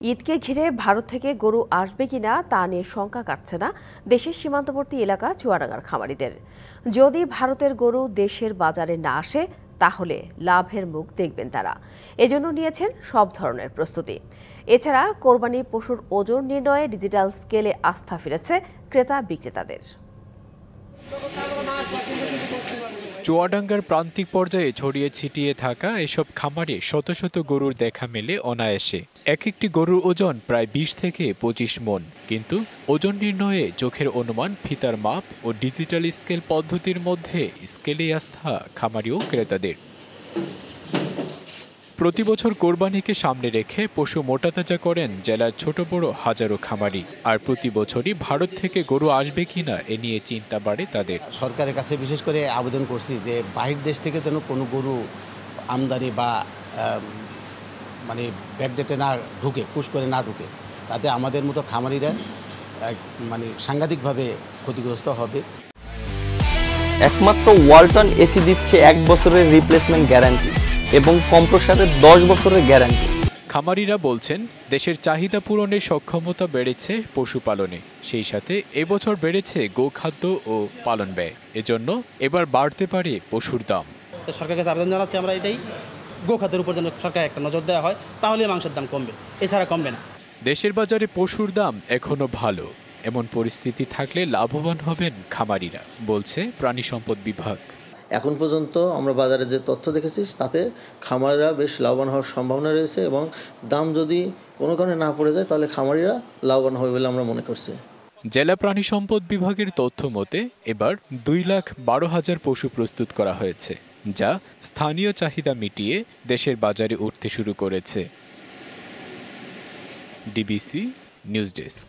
ঈদকে ঘিরে ভারত থেকে গরু আসবে কিনা তা নিয়ে শঙ্কা কাটছে না দেশের সীমান্তবর্তী এলাকা চুয়াডাঙ্গার খামারিদের। যদি ভারতের গরু দেশের বাজারে না আসে তাহলে লাভের মুখ দেখবেন তারা। এজন্য নিয়েছেন সব ধরনের প্রস্তুতি। এছাড়া কোরবানি পশুর ওজন নির্ণয়ে ডিজিটাল স্কেলে আস্থা ফিরেছে ক্রেতা বিক্রেতাদের। চুয়াডাঙ্গার প্রান্তিক পর্যায়ে ছড়িয়ে ছিটিয়ে থাকা এসব খামারে শত শত গরুর দেখা মেলে অনায়াসে। এক একটি গরুর ওজন প্রায় ২০ থেকে ২৫ মণ, কিন্তু ওজন নির্ণয়ে চোখের অনুমান, ফিতার মাপ ও ডিজিটাল স্কেল পদ্ধতির মধ্যে স্কেলে আস্থা খামারি ও ক্রেতাদের। প্রতি বছর কোরবানিকে সামনে রেখে পশু মোটাতাজা করেন জেলার ছোট বড় হাজারো খামারি। আর প্রতি বছরই ভারত থেকে গরু আসবে কিনা এ নিয়ে চিন্তা বাড়ে তাদের। সরকারের কাছে বিশেষ করে আবেদন করছি যে বাহির দেশ থেকে যেন কোনো গরু আমদানি বা মানে ব্যাকডেটে না ঢুকে, পুশ করে না ঢুকে, তাতে আমাদের মতো খামারিরা মানে সাংঘাতিকভাবে ক্ষতিগ্রস্ত হবে। একমাত্র ওয়ালটন এসি দিচ্ছে 1 বছরের রিপ্লেসমেন্ট গ্যারান্টি এবং কম্প্রেসারের 10 বছরের গ্যারান্টি। খামারিরা বলছেন, দেশের চাহিদা পূরণের সক্ষমতা বেড়েছে পশুপালনে, সেই সাথে এবছর বেড়েছে গোখাদ্য ও পালন ব্যয়। এজন্য এবার বাড়তে পারে পশুর দাম। সরকারের কাছে আবেদন জানাচ্ছি আমরা এটাই, গোখাদ্যের উপর যেন সরকার একটা নজর দেওয়া হয়, তাহলে মাংসের দাম কমবে, এছাড়া কমবে না। দেশের বাজারে পশুর দাম এখনো ভালো, এমন পরিস্থিতি থাকলে লাভবান হবেন খামারিরা, বলছে প্রাণী সম্পদ বিভাগ। এখন পর্যন্ত আমরা বাজারে যে তথ্য দেখেছি তাতে খামারিরা বেশ লাভবান হওয়ার সম্ভাবনা রয়েছে এবং দাম যদি কোনো কারণে না পড়ে যায় তাহলে খামারিরা লাভবান হবে বলে আমরা মনে করছি। জেলা প্রাণী সম্পদ বিভাগের তথ্য মতে এবার 2,12,000 পশু প্রস্তুত করা হয়েছে, যা স্থানীয় চাহিদা মিটিয়ে দেশের বাজারে উঠতে শুরু করেছে। DBC news desk.